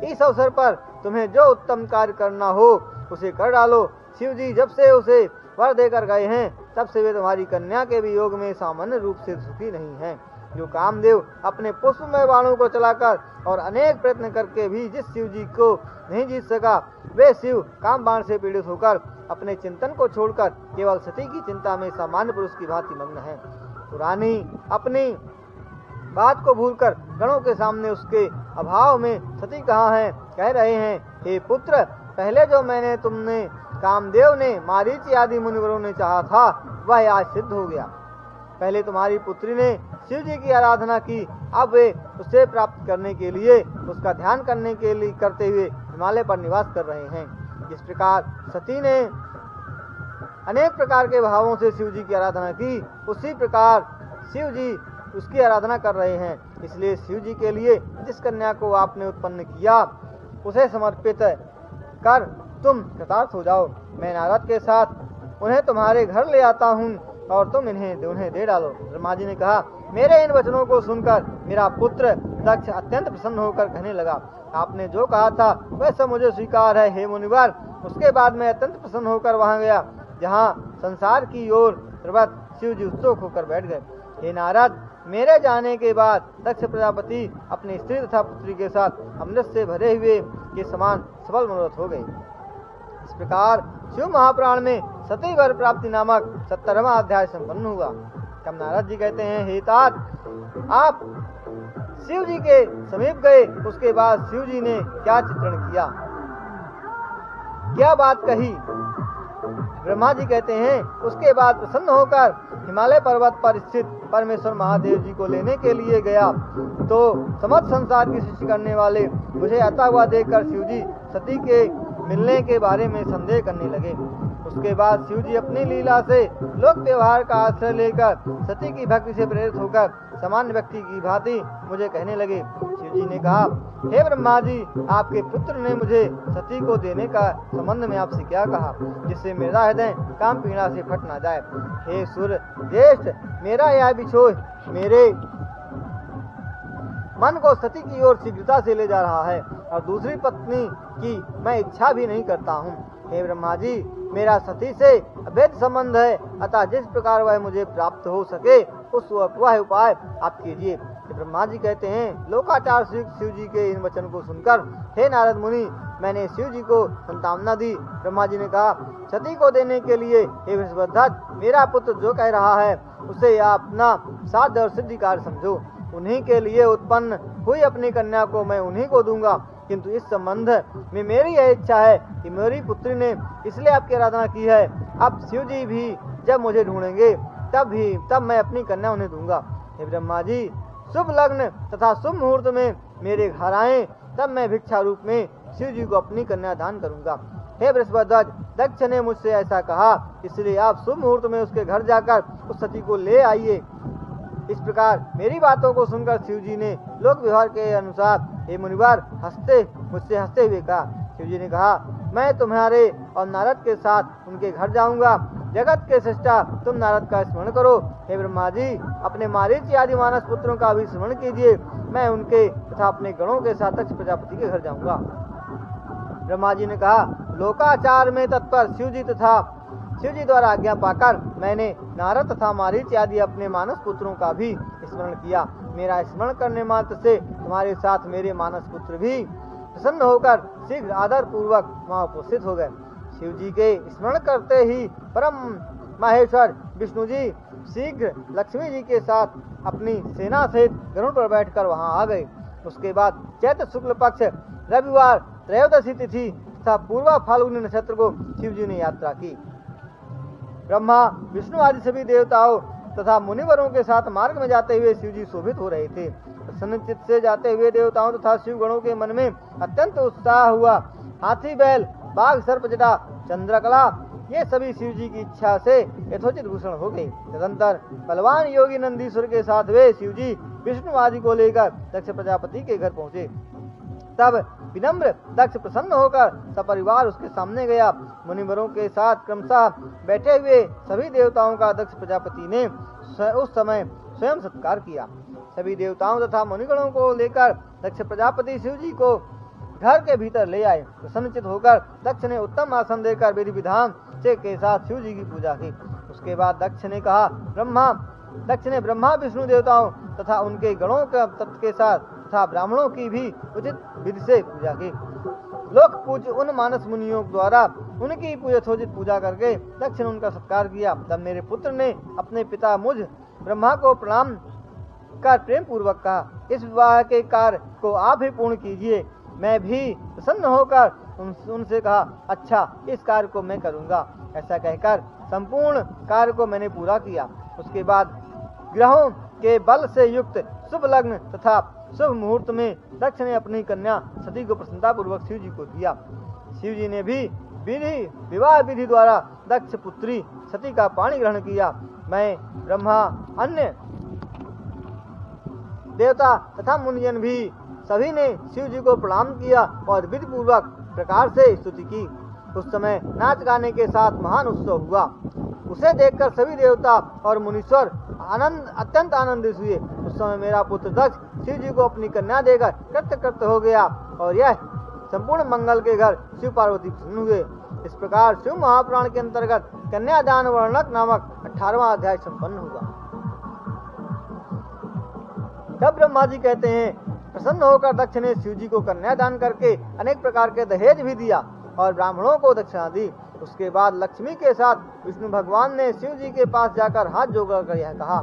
इस अवसर पर तुम्हें जो उत्तम कार्य करना हो उसे कर डालो। शिव जी जब से उसे वर देकर गए हैं तब से वे तुम्हारी कन्या के वियोग में सामान्य रूप से सुखी नहीं हैं। जो कामदेव अपने पुष्पमय बाणों को चलाकर और अनेक प्रयत्न करके भी जिस शिव जी को नहीं जीत सका, वे शिव काम बाण से पीड़ित होकर अपने चिंतन को छोड़कर केवल सती की चिंता में सामान्य पुरुष की भांति मग्न है। पुरानी अपनी बात को भूलकर गणों के सामने उसके अभाव में सती कहाँ है कह रहे हैं, हे पुत्र, पहले जो मैंने तुमने कामदेव ने मारीच आदि मुनिवरों ने चाहा था वह आज सिद्ध हो गया। पहले तुम्हारी पुत्री ने शिव जी की आराधना की, अब वे उसे प्राप्त करने के लिए उसका ध्यान करने के लिए करते हुए हिमालय पर निवास कर रहे हैं। जिस प्रकार सती ने अनेक प्रकार के भावों से शिव जी की आराधना की, उसी प्रकार शिव जी उसकी आराधना कर रहे हैं। इसलिए शिव जी के लिए जिस कन्या को आपने उत्पन्न किया उसे समर्पित कर तुम कृतार्थ हो जाओ। मैं नारद के साथ उन्हें तुम्हारे घर ले आता हूँ और तुम उन्हें दे डालो। ब्रह्मा जी ने कहा, मेरे इन वचनों को सुनकर मेरा पुत्र दक्ष अत्यंत प्रसन्न होकर कहने लगा, आपने जो कहा था वह सब मुझे स्वीकार है, हे मुनिवर। उसके बाद मैं अत्यंत प्रसन्न होकर वहां गया जहाँ संसार की ओर प्रवत शिव जी उत्सुक होकर बैठ गए। हे नारद, मेरे जाने के बाद दक्ष प्रजापति अपनी स्त्री तथा पुत्री के साथ अमृत से भरे हुए के समान सबल मनोरथ हो गए। इस प्रकार शिव महापुराण में सती वर प्राप्ति नामक 70वां अध्याय संपन्न हुआ। तब नारद जी कहते हैं, हे तात, आप शिव जी के समीप गए, उसके बाद शिव जी ने क्या चित्रण किया, क्या बात कही? ब्रह्मा जी कहते हैं, उसके बाद प्रसन्न होकर हिमालय पर्वत पर स्थित परमेश्वर महादेव जी को लेने के लिए गया तो समस्त संसार की सृष्टि करने वाले मुझे आता हुआ देखकर शिव जी सती के मिलने के बारे में संदेह करने लगे। उसके बाद शिव जी अपनी लीला से लोक व्यवहार का आश्रय लेकर सती की भक्ति से प्रेरित होकर सामान्य व्यक्ति की भांति मुझे कहने लगे। शिव जी ने कहा, हे ब्रह्मा जी, आपके पुत्र ने मुझे सती को देने का संबंध में आपसे क्या कहा, जिससे मेरा हृदय काम पीड़ा से फट ना जाए। हे सुर ज्येष्ठ, मेरा यह बिछोह मेरे मन को सती की ओर शीघ्रता से ले जा रहा है और दूसरी पत्नी की मैं इच्छा भी नहीं करता हूँ। हे ब्रह्मा जी, मेरा सती से अवैध संबंध है, अतः जिस प्रकार वह मुझे प्राप्त हो सके वह उपाय आप कीजिए। ब्रह्मा जी कहते हैं, लोकाचार शिव जी के इन वचन को सुनकर हे नारद मुनि, मैंने शिव जी को संतावना दी। ब्रह्मा जी ने कहा, सती को देने के लिए हे वृषभध्वज, मेरा पुत्र जो कह रहा है उसे आप अपना साध्य और सिद्धि कार्य समझो। उन्हीं के लिए उत्पन्न हुई अपनी कन्या को मैं उन्हीं को दूंगा, किंतु इस संबंध में मेरी यह इच्छा है कि मेरी पुत्री ने इसलिए आपकी आराधना की है। अब शिव जी भी जब मुझे ढूंढेंगे तब मैं अपनी कन्या उन्हें दूंगा। हे ब्रह्मा जी, शुभ लग्न तथा शुभ मुहूर्त में मेरे घर आए, तब मैं भिक्षा रूप में शिव जी को अपनी कन्या दान करूंगा। हे बृहस्पतिध्वज, दक्ष ने मुझसे ऐसा कहा, इसलिए आप शुभ मुहूर्त में उसके घर जाकर उस सती को ले आइए। इस प्रकार मेरी बातों को सुनकर शिव जी ने लोक व्यवहार के अनुसार हे मुनिवर मुझसे हंसते हुए कहा। शिव जी ने कहा, मैं तुम्हारे और नारद के साथ उनके घर जाऊंगा। जगत के सृष्टा, तुम नारद का स्मरण करो। हे ब्रह्मा जी, अपने मारीच आदि मानस पुत्रों का भी स्मरण कीजिए। मैं उनके तथा अपने गणों के साथ दक्ष प्रजापति के घर जाऊंगा। ब्रह्मा जी ने कहा, लोकाचार में तत्पर शिव जी द्वारा आज्ञा पाकर मैंने नारद तथा मारीच आदि अपने मानस पुत्रों का भी स्मरण किया। मेरा स्मरण करने मात्र से तुम्हारे साथ मेरे मानस पुत्र भी प्रसन्न होकर शीघ्र आदर पूर्वक वहाँ उपस्थित हो गए। शिव जी के स्मरण करते ही परम माहेश्वर विष्णु जी शीघ्र लक्ष्मी जी के साथ अपनी सेना सहित गरुड़ पर बैठकर वहाँ आ गए। उसके बाद चैत्र शुक्ल पक्ष रविवार त्रयोदशी तिथि तथा पूर्वा फाल्गुनी नक्षत्र को शिव जी ने यात्रा की। ब्रह्मा विष्णु आदि सभी देवताओं तथा मुनिवरों के साथ मार्ग में जाते हुए शिव जी शोभित हो रहे थे। प्रसन्न चित्त से जाते हुए देवताओं तथा शिव गणों के मन में अत्यंत उत्साह हुआ। हाथी बैल, बाघ, सर्पजटा, चंद्रकला ये सभी शिव जी की इच्छा से यथोचित भूषण हो गए। तदंतर बलवान योगी नंदीश्वर के साथ वे शिव जी विष्णु आदि को लेकर दक्ष प्रजापति के घर पहुँचे। तब विनम्र दक्ष प्रसन्न होकर सपरिवार उसके सामने गया। मुनिवरों के साथ क्रमशः बैठे हुए सभी देवताओं का दक्ष प्रजापति ने उस समय स्वयं सत्कार किया। सभी देवताओं तथा मुनिगणों को लेकर दक्ष प्रजापति शिव जी को घर के भीतर ले आए। प्रसन्नचित होकर दक्ष ने उत्तम आसन देकर विधि विधान से के साथ शिव जी की पूजा की। उसके बाद दक्ष ने ब्रह्मा विष्णु देवताओं तथा उनके गणों के साथ तथा ब्राह्मणों की भी उचित विधि से पूजा की। लोक पूज्य उन मानस मुनियों द्वारा उनकी यथोचित पूजा करके दक्ष ने उनका सत्कार किया। तब मेरे पुत्र ने अपने पिता मुझ ब्रह्मा को प्रणाम कर प्रेम पूर्वक कहा, इस विवाह के कार्य को आप ही पूर्ण कीजिए। मैं भी प्रसन्न होकर उनसे कहा, अच्छा, इस कार्य को मैं करूंगा। ऐसा कहकर संपूर्ण कार्य को मैंने पूरा किया। उसके बाद ग्रहों के बल से युक्त शुभ लग्न तथा शुभ मुहूर्त में दक्ष ने अपनी कन्या सती को प्रसन्नता पूर्वक शिव जी को दिया। शिव जी ने भी विवाह विधि द्वारा दक्ष पुत्री सती का पाणी ग्रहण किया। मैं ब्रह्मा, अन्य देवता तथा मुनिजन भी सभी ने शिव जी को प्रणाम किया और विधि पूर्वक प्रकार से स्तुति की। उस समय नाच गाने के साथ महान उत्सव हुआ। उसे देखकर सभी देवता और मुनीश्वर अत्यंत आनंदित हुए। उस समय मेरा पुत्र दक्ष शिव जी को अपनी कन्या देकर कृतकृत्य हो गया और यह संपूर्ण मंगल के घर शिव पार्वती प्रसन्न हुए। इस प्रकार शिव महापुराण के अंतर्गत कन्यादान वर्णक नामक 18वां अध्याय संपन्न हुआ। तब ब्रह्मा जी कहते हैं, प्रसन्न होकर दक्ष ने शिव जी को कन्यादान करके अनेक प्रकार के दहेज भी दिया और ब्राह्मणों को दक्षिणा दी। उसके बाद लक्ष्मी के साथ विष्णु भगवान ने शिव जी के पास जाकर हाथ जोड़कर यह कहा।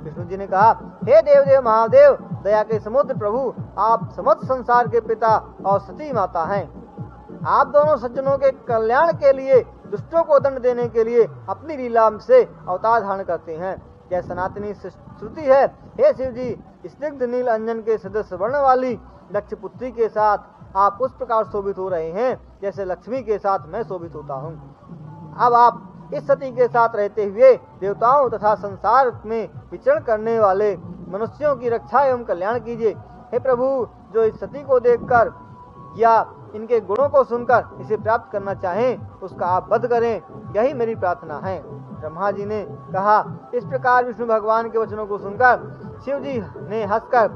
विष्णु जी ने कहा, हे देवदेव महादेव, दया के समुद्र प्रभु, आप समस्त संसार के पिता और सती माता हैं। आप दोनों सज्जनों के कल्याण के लिए, दुष्टों को दंड देने के लिए अपनी लीला से अवतार धारण करते हैं। यह सनातनी श्रुति है। हे शिव जी, स्निग्ध नील अंजन के सदस्य वर्ण वाली दक्ष पुत्री के साथ आप उस प्रकार शोभित हो रहे हैं जैसे लक्ष्मी के साथ मैं शोभित होता हूँ। अब आप इस सती के साथ रहते हुए देवताओं तथा संसार में विचरण करने वाले मनुष्यों की रक्षा एवं कल्याण कीजिए। हे प्रभु, जो इस सती को देखकर या इनके गुणों को सुनकर इसे प्राप्त करना चाहें, उसका आप वध करें, यही मेरी प्रार्थना है। ब्रह्मा जी ने कहा। इस प्रकार विष्णु भगवान के वचनों को सुनकर शिव जी ने हंसकर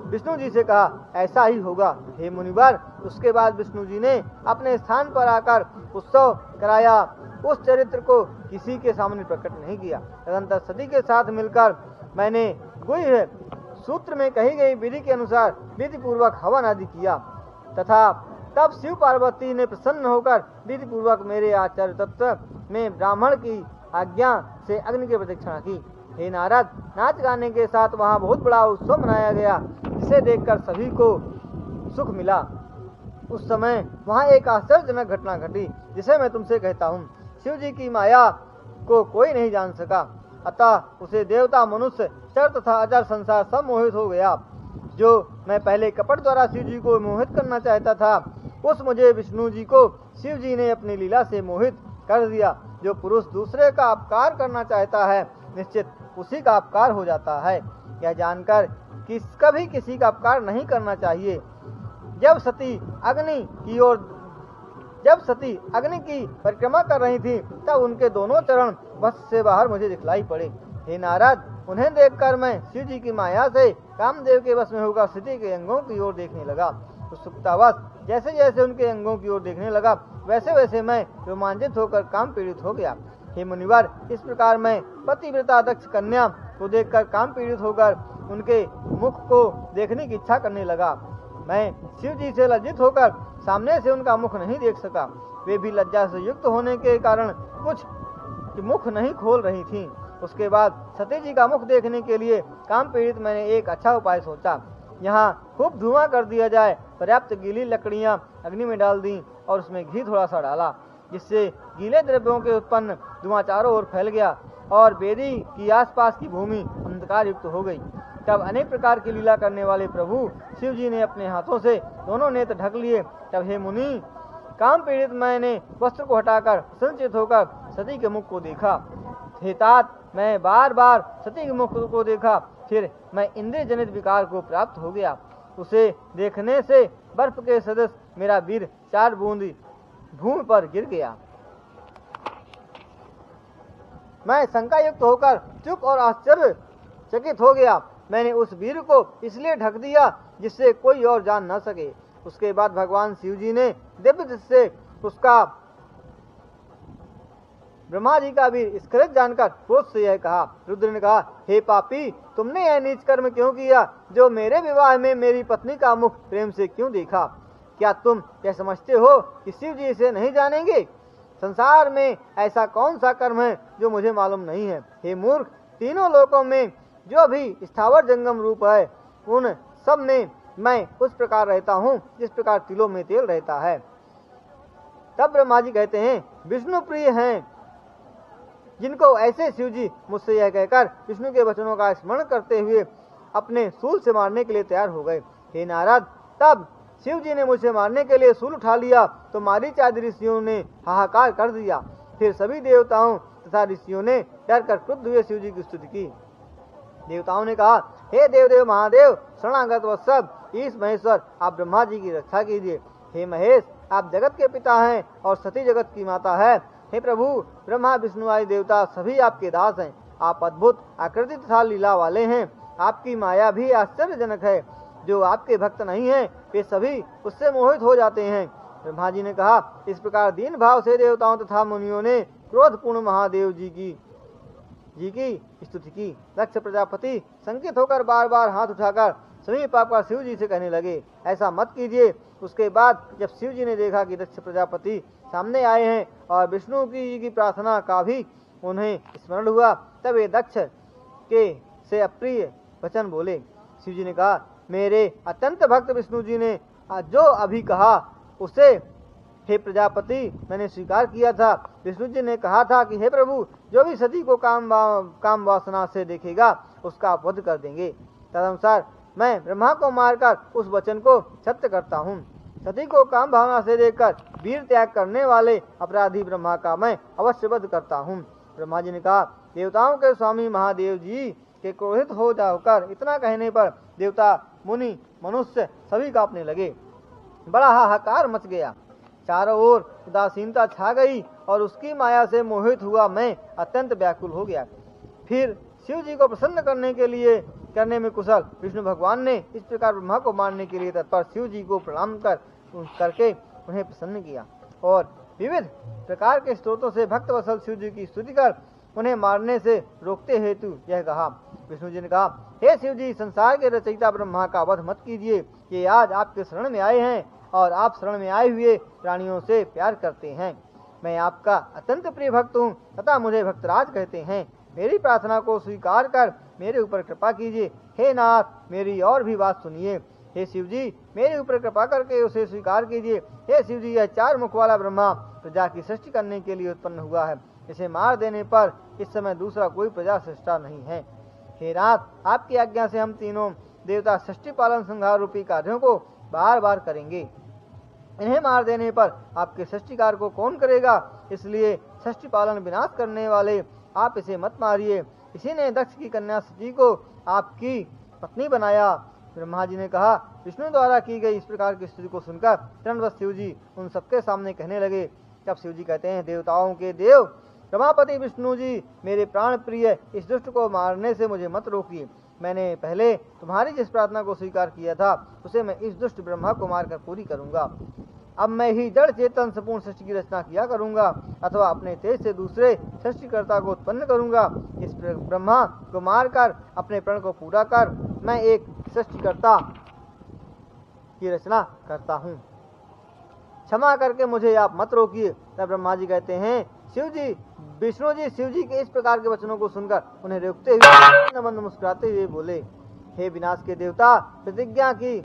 विष्णु जी से कहा, ऐसा ही होगा हे मुनिवर। उसके बाद विष्णु जी ने अपने स्थान पर आकर उत्सव कराया। उस चरित्र को किसी के सामने प्रकट नहीं किया। तदंतर सती के साथ मिलकर मैंने गुह्य सूत्र में कही गई विधि के अनुसार विधि पूर्वक हवन आदि किया तथा तब शिव पार्वती ने प्रसन्न होकर विधि पूर्वक मेरे आचार्य तत्व में ब्राह्मण की आज्ञा से अग्नि की प्रदक्षिणा की। हे नारद, नाच गाने के साथ वहाँ बहुत बड़ा उत्सव मनाया गया, जिसे देखकर सभी को सुख मिला। उस समय वहाँ एक आश्चर्यजनक घटना घटी, जिसे मैं तुमसे कहता हूँ। शिव जी की माया को कोई नहीं जान सका, अतः उसे देवता, मनुष्य, चर तथा अचर संसार सब मोहित हो गया। जो मैं पहले कपट द्वारा शिव जी को मोहित करना चाहता था, उस मुझे विष्णु जी को शिव जी ने अपनी लीला से मोहित कर दिया। जो पुरुष दूसरे का अपकार करना चाहता है, निश्चित उसी का अपकार हो जाता है। यह जानकर कभी किसी का अपकार नहीं करना चाहिए। जब सती अग्नि की परिक्रमा कर रही थी, तब उनके दोनों चरण वश से बाहर मुझे दिखलाई पड़े। हे नारद, उन्हें देखकर मैं शिव जी की माया से कामदेव के वश में होकर सती के अंगों की ओर देखने लगा। उत्सुकतावश जैसे जैसे उनके अंगों की ओर देखने लगा, वैसे वैसे मैं रोमांचित होकर काम पीड़ित हो गया। हे मुनिवर, इस प्रकार मैं पतिव्रता दक्ष कन्या को देखकर काम पीड़ित होकर उनके मुख को देखने की इच्छा करने लगा। मैं शिव जी से लज्जित होकर सामने से उनका मुख नहीं देख सका। वे भी लज्जा से युक्त होने के कारण कुछ मुख नहीं खोल रही थीं। उसके बाद सती जी का मुख देखने के लिए काम पीड़ित मैंने एक अच्छा उपाय सोचा। यहाँ खूब धुआं कर दिया जाए। पर्याप्त गीली लकड़ियाँ अग्नि में डाल दी और उसमें घी थोड़ा सा डाला, जिससे गीले द्रव्यों के उत्पन्न धुआं चारों ओर फैल गया और वेदी की आसपास की भूमि अंधकार युक्त हो गई। तब अनेक प्रकार की लीला करने वाले प्रभु शिव जी ने अपने हाथों से दोनों नेत्र ढक लिए। तब हे मुनि, काम पीड़ित मैंने वस्त्र को हटाकर संचित होकर सती के मुख को देखा। हे तात, मैं बार बार सती के मुख को देखा, फिर मैं इंद्रिय जनित विकार को प्राप्त हो गया। उसे देखने से बर्फ के सदृश मेरा वीर 4 बूंदी भूमि पर गिर गया। मैं शंका युक्त होकर चुप और आश्चर्यचकित हो गया। मैंने उस वीर को इसलिए ढक दिया जिससे कोई और जान न सके। उसके बाद भगवान शिव जी ने दिव्य दृष्टि से उसका ब्रह्मा जी का वीर स्खलित जानकर क्रोध से यह कहा। रुद्र ने कहा, हे पापी, तुमने यह नीच कर्म क्यों किया? जो मेरे विवाह में मेरी पत्नी का मुख प्रेम से क्यों देखा? क्या तुम यह समझते हो कि शिव जी इसे नहीं जानेंगे? संसार में ऐसा कौन सा कर्म है जो मुझे मालूम नहीं है? हे मूर्ख, तीनों लोकों में जो भी स्थावर जंगम रूप है, उन सब में मैं उस प्रकार रहता हूँ जिस प्रकार तिलों में तेल रहता है। तब ब्रह्मा जी कहते हैं, विष्णु प्रिय हैं जिनको ऐसे शिव जी मुझसे यह कहकर विष्णु के वचनों का स्मरण करते हुए अपने शूल से मारने के लिए तैयार हो गए। हे नारद, तब शिव जी ने मुझे मारने के लिए शूल उठा लिया तो मारीच आदि ऋषियों ने हाहाकार कर दिया। फिर सभी देवताओं तथा ऋषियों ने डर कर क्रुद्ध हुए शिव जी की स्तुति की। देवताओं ने कहा, हे देवदेव महादेव, शरणागत वत्सव, ईश महेश्वर, आप ब्रह्मा जी की रक्षा कीजिए। हे महेश, आप जगत के पिता हैं और सती जगत की माता है। हे प्रभु, ब्रह्मा विष्णु आदि देवता सभी आपके दास हैं। आप अद्भुत आकृति तथा लीला वाले हैं। आपकी माया भी आश्चर्यजनक है। जो आपके भक्त नहीं हैं, वे सभी उससे मोहित हो जाते हैं। ब्रह्मा जी ने कहा। इस प्रकार दीन भाव से देवताओं तथा मुनियों ने क्रोधपूर्ण महादेव जी की स्तुति की। दक्ष प्रजापति संकित होकर बार बार हाथ उठाकर समीप आकर शिव जी से कहने लगे, ऐसा मत कीजिए। उसके बाद जब शिव जी ने देखा कि दक्ष प्रजापति सामने आए हैं और विष्णु की प्रार्थना का भी उन्हें स्मरण हुआ, तब वे दक्ष के से अप्रिय वचन बोले। शिव जी ने कहा, मेरे अत्यंत भक्त विष्णु जी ने जो अभी कहा उसे हे प्रजापति मैंने स्वीकार किया था। विष्णु जी ने कहा था कि हे प्रभु, जो भी सती को काम वासना से देखेगा उसका वध कर देंगे। तदनुसार मैं ब्रह्मा को मारकर उस वचन को सत्य करता हूँ। सती को काम भावना से देखकर वीर त्याग करने वाले अपराधी ब्रह्मा का मैं अवश्य वध करता हूँ। ब्रह्मा जी ने कहा, देवताओं के स्वामी महादेव जी के क्रोधित हो जाकर इतना कहने पर देवता, मुनि, मनुष्य सभी कांपने लगे। बड़ा हाहाकार मच गया। चारों ओर उदासीनता छा गई और उसकी माया से मोहित हुआ मैं अत्यंत व्याकुल हो गया। फिर शिव जी को प्रसन्न करने में कुशल विष्णु भगवान ने इस प्रकार ब्रह्मा को मारने के लिए तत्पर शिव जी को प्रणाम करके उन्हें प्रसन्न किया और विविध प्रकार के स्त्रोतों से भक्त वत्सल शिव जी की स्तुति कर उन्हें मारने से रोकते हेतु यह कहा। विष्णु जी ने कहा, हे शिव जी, संसार के रचयिता ब्रह्मा का वध मत कीजिए। ये आज आपके शरण में आए हैं और आप शरण में आए हुए प्राणियों से प्यार करते हैं। मैं आपका अत्यंत प्रिय भक्त हूँ तथा मुझे भक्तराज कहते हैं। मेरी प्रार्थना को स्वीकार कर मेरे ऊपर कृपा कीजिए। हे नाथ, मेरी और भी बात सुनिए। हे शिव जी, मेरे ऊपर कृपा करके उसे स्वीकार कीजिए। हे शिव जी, यह 4 मुख वाला ब्रह्मा प्रजा की सृष्टि करने के लिए उत्पन्न हुआ है। इसे मार देने पर इस समय दूसरा कोई प्रजा सृष्टा नहीं है। हे नाथ, आपकी आज्ञा से हम तीनों देवता सृष्टि पालन संहार रूपी कार्यों को बार बार करेंगे। इन्हें मार देने पर आपके सृष्टिकार को कौन करेगा? इसलिए सृष्टि पालन विनाश करने वाले आप इसे मत मारिए। इसी ने दक्ष की कन्या सती को आपकी पत्नी बनाया। ब्रह्मा जी ने कहा, विष्णु द्वारा की गई इस प्रकार की स्तुति को सुनकर दंडवत शिव जी उन सबके सामने कहने लगे। तब शिव जी कहते हैं, देवताओं के देव रमापति विष्णु जी, मेरे प्राण प्रिय, इस दुष्ट को मारने से मुझे मत रोकिए। मैंने पहले तुम्हारी जिस प्रार्थना को स्वीकार किया था उसे मैं इस दुष्ट ब्रह्मा को मारकर पूरी करूंगा। अब मैं ही जड़ चेतन संपूर्ण सृष्टि की रचना किया करूंगा अथवा अपने तेज से दूसरे सृष्टिकर्ता को उत्पन्न करूंगा। इस ब्रह्मा को मारकर अपने प्रण को पूरा कर मैं एक सृष्टिकर्ता की रचना करता हूँ। क्षमा करके मुझे आप मत रोकिए। तब ब्रह्मा जी कहते हैं, विष्णु जी शिव जी के इस प्रकार के वचनों को सुनकर उन्हें रोकते हुए मुस्कुराते हुए बोले, हे विनाश के देवता, प्रतिज्ञा की